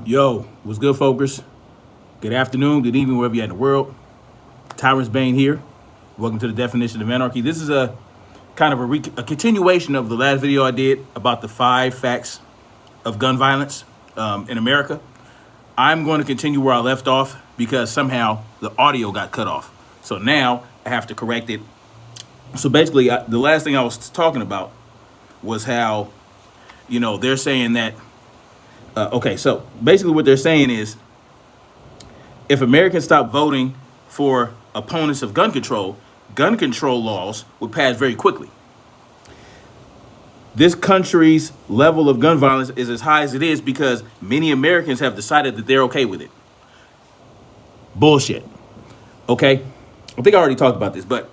Yo, what's good, folks? Good afternoon, good evening, wherever you're at in the world. Tyrant's Bane here. Welcome to the Definition of Anarchy. This is a kind of a continuation of the last video I did about the 5 facts of gun violence in America. I'm going to continue where I left off because somehow the audio got cut off. So now I have to correct it. So basically, the last thing I was talking about was how, they're saying that so basically what they're saying is if Americans stop voting for opponents of gun control laws would pass very quickly. This country's level of gun violence is as high as it is because many Americans have decided that they're okay with it. Bullshit. Okay? I think I already talked about this, but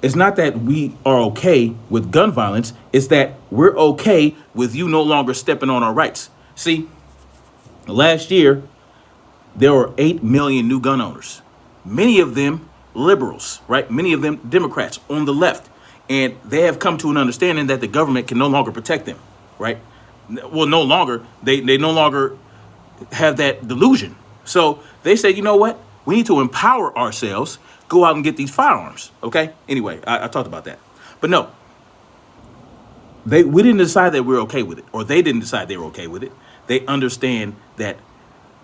it's not that we are okay with gun violence. It's that we're okay with you no longer stepping on our rights. See, last year, there were 8 million new gun owners. Many of them liberals, right? Many of them Democrats on the left. And they have come to an understanding that the government can no longer protect them, right? Well, no longer. They no longer have that delusion. So they say, you know what? We need to empower ourselves, go out and get these firearms, okay? Anyway, I talked about that. But no, we didn't decide that we're okay with it, or they didn't decide they were okay with it. They understand that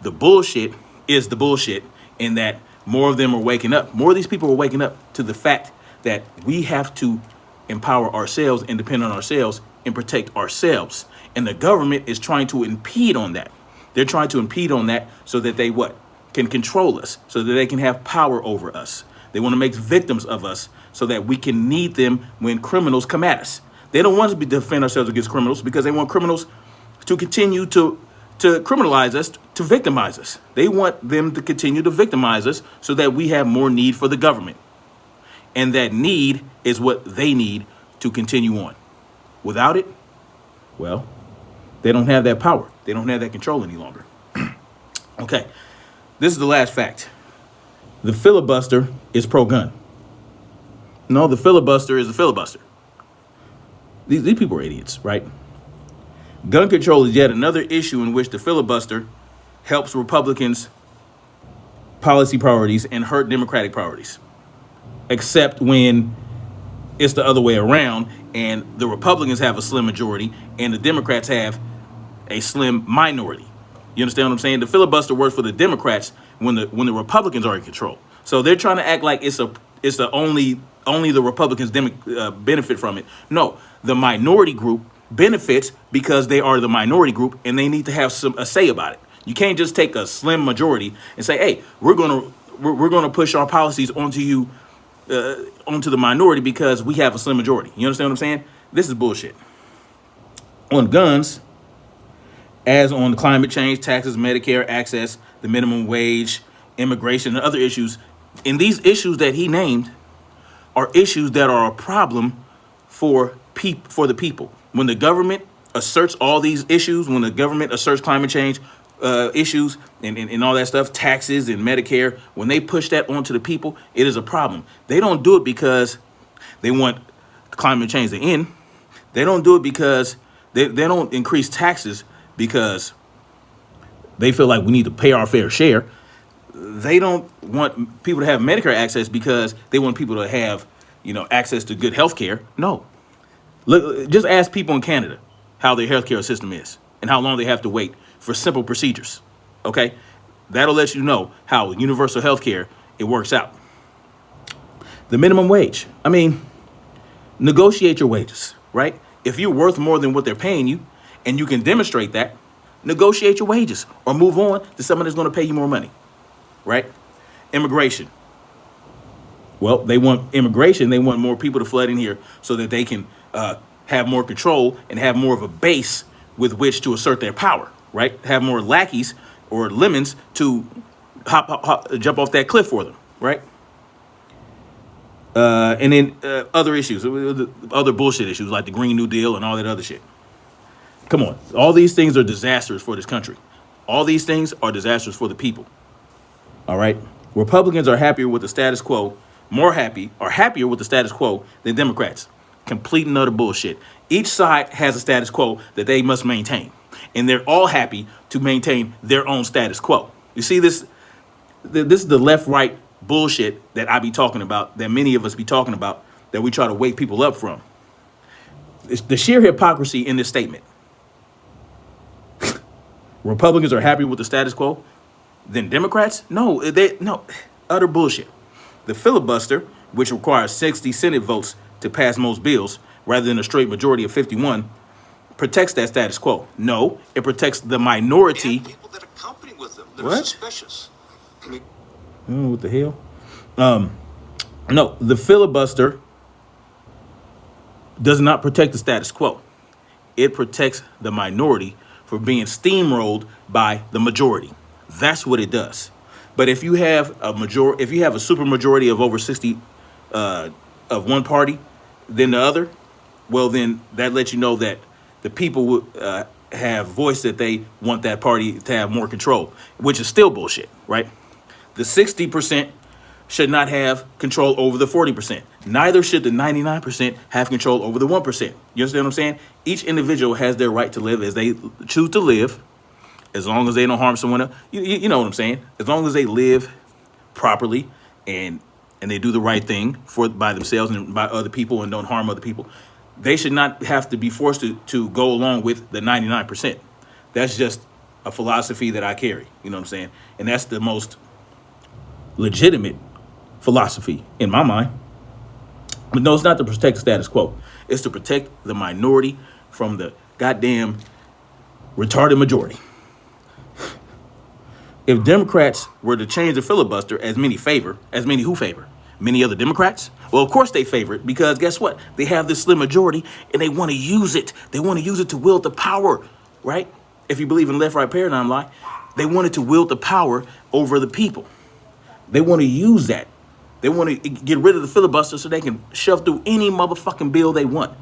the bullshit is the bullshit and that more of them are waking up. More of these people are waking up to the fact that we have to empower ourselves and depend on ourselves and protect ourselves. And the government is trying to impede on that. They're trying to impede on that so that they can control us, so that they can have power over us. They want to make victims of us so that we can need them when criminals come at us. They don't want us to defend ourselves against criminals because they want criminals to continue to criminalize us, to victimize us. They want them to continue to victimize us so that we have more need for the government. And that need is what they need to continue on. Without it, well, they don't have that power. They don't have that control any longer. Okay, this is the last fact. The filibuster is pro-gun. No, the filibuster is a filibuster. These people are idiots, right? Gun control is yet another issue in which the filibuster helps Republicans' policy priorities and hurt Democratic priorities. Except when it's the other way around and the Republicans have a slim majority and the Democrats have a slim minority. You understand what I'm saying? The filibuster works for the Democrats when the Republicans are in control. So they're trying to act like it's the only the Republicans benefit from it. No, the minority group benefits because they are the minority group and they need to have a say about it. You can't just take a slim majority and say, "Hey, we're gonna push our policies onto you, onto the minority because we have a slim majority." You understand what I'm saying? This is bullshit. On guns, as on climate change, taxes, Medicare, access, the minimum wage, immigration, and other issues, and these issues that he named are issues that are a problem for the people. When the government asserts all these issues, when the government asserts climate change issues and all that stuff, taxes and Medicare, when they push that onto the people, it is a problem. They don't do it because they want climate change to end. They don't do it because they don't increase taxes because they feel like we need to pay our fair share. They don't want people to have Medicare access because they want people to have, access to good health care. No. Look, just ask people in Canada how their healthcare system is and how long they have to wait for simple procedures. Okay? That'll let you know how universal healthcare it works out. The minimum wage. I mean, negotiate your wages, right? If you're worth more than what they're paying you and you can demonstrate that, negotiate your wages or move on to someone that's going to pay you more money, right? Immigration. Well, they want immigration. They want more people to flood in here so that they can have more control and have more of a base with which to assert their power, right? Have more lackeys or lemons to jump off that cliff for them, right? And then other issues, other bullshit issues like the Green New Deal and all that other shit. Come on. All these things are disastrous for this country. All these things are disastrous for the people. All right? Republicans are happier with the status quo, happier with the status quo than Democrats. Complete and utter bullshit. Each side has a status quo that they must maintain. And they're all happy to maintain their own status quo. You see this? This is the left-right bullshit that I be talking about, that many of us be talking about, that we try to wake people up from. It's the sheer hypocrisy in this statement. Republicans are happy with the status quo. Then Democrats? No, utter bullshit. The filibuster, which requires 60 Senate votes to pass most bills, rather than a straight majority of 51, protects that status quo. No, it protects the minority. And people that accompany with them that are suspicious. What the hell? No, the filibuster does not protect the status quo. It protects the minority from being steamrolled by the majority. That's what it does. But if you have a super majority of over 60 of one party than the other, well, then that lets you know that the people have voiced that they want that party to have more control, which is still bullshit, right? The 60% should not have control over the 40%. Neither should the 99% have control over the 1%. You understand what I'm saying? Each individual has their right to live as they choose to live, as long as they don't harm someone else. You know what I'm saying? As long as they live properly and they do the right thing by themselves and by other people and don't harm other people, they should not have to be forced to go along with the 99%. That's just a philosophy that I carry. You know what I'm saying? And that's the most legitimate philosophy in my mind. But no, it's not to protect the status quo. It's to protect the minority from the goddamn retarded majority. If Democrats were to change the filibuster, as many who favor, many other Democrats, well, of course they favor it, because guess what? They have this slim majority and they want to use it. They want to use it to wield the power, right? If you believe in left-right paradigm lie, they wanted to wield the power over the people. They want to use that. They want to get rid of the filibuster so they can shove through any motherfucking bill they want.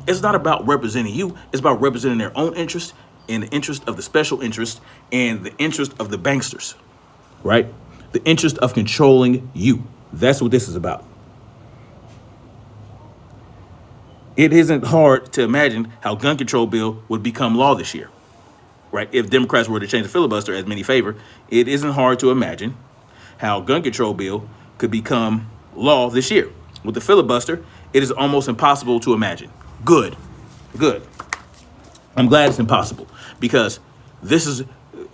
It's not about representing you. It's about representing their own interest and the interest of the special interest and the interest of the banksters, right? The interest of controlling you. That's what this is about. It isn't hard to imagine how gun control bill would become law this year, right? If Democrats were to change the filibuster, as many favor, it isn't hard to imagine how gun control bill could become law this year. With the filibuster, it is almost impossible to imagine. Good. I'm glad it's impossible, because this is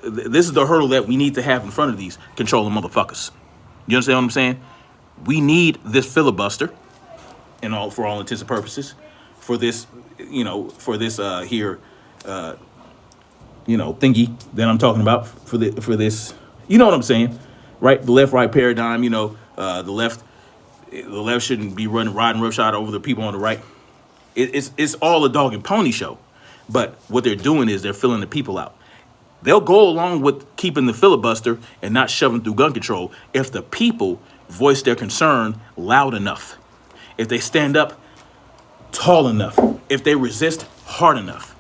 the hurdle that we need to have in front of these controlling motherfuckers. You understand what I'm saying? We need this filibuster, for all intents and purposes, for this thingy that I'm talking about, for this, you know what I'm saying, right? The left-right paradigm, the left shouldn't be riding roughshod over the people on the right. It's all a dog and pony show. But what they're doing is they're filling the people out. They'll go along with keeping the filibuster and not shoving through gun control if the people voice their concern loud enough, if they stand up tall enough, if they resist hard enough.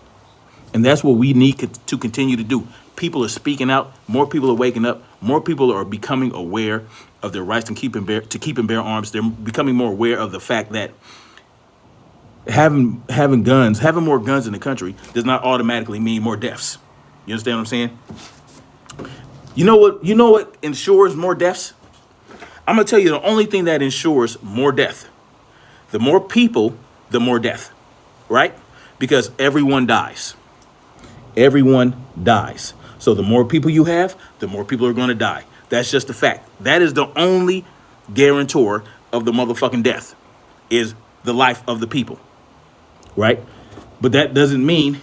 And that's what we need to continue to do. People are speaking out. More people are waking up. More people are becoming aware of their rights to keep and bear arms. They're becoming more aware of the fact that having more guns in the country does not automatically mean more deaths. You understand what I'm saying? You know what ensures more deaths? I'm gonna tell you the only thing that ensures more death. The more people, the more death, right? Because everyone dies. Everyone dies. So the more people you have, the more people are gonna die. That's just a fact. That is the only guarantor of the motherfucking death, is the life of the people. Right? But that doesn't mean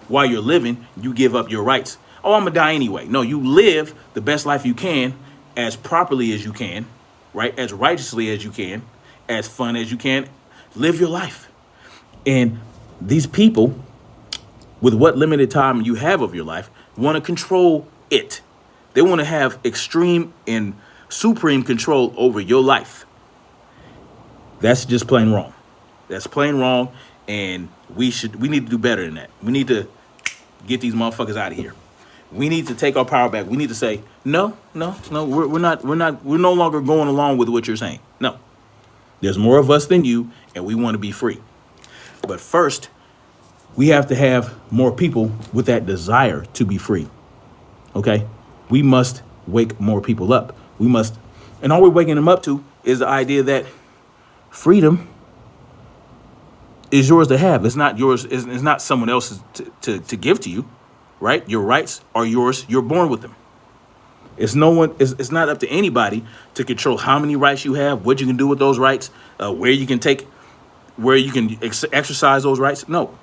while you're living, you give up your rights. Oh, I'm going to die anyway. No, you live the best life you can, as properly as you can, right? As righteously as you can, as fun as you can. Live your life. And these people, with what limited time you have of your life, want to control it. They want to have extreme and supreme control over your life. That's just plain wrong. That's plain wrong. And we need to do better than that. We need to get these motherfuckers out of here. We need to take our power back. We need to say, no, we're no longer going along with what you're saying. No, there's more of us than you, and we want to be free. But first, we have to have more people with that desire to be free. Okay? We must wake more people up. We must, and all we're waking them up to is the idea that freedom is yours to have. It's not yours. It's not someone else's to give to you, right? Your rights are yours. You're born with them. It's no one. It's not up to anybody to control how many rights you have, what you can do with those rights, where you can exercise those rights. No,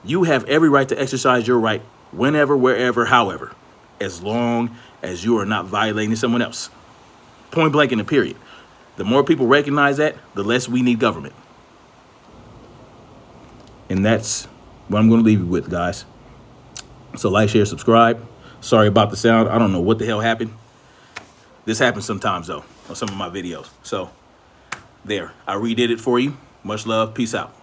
you have every right to exercise your right whenever, wherever, however, as long as you are not violating someone else. Point blank in a period. The more people recognize that, the less we need government. And that's what I'm going to leave you with, guys. So like, share, subscribe. Sorry about the sound. I don't know what the hell happened. This happens sometimes, though, on some of my videos. So there, I redid it for you. Much love. Peace out.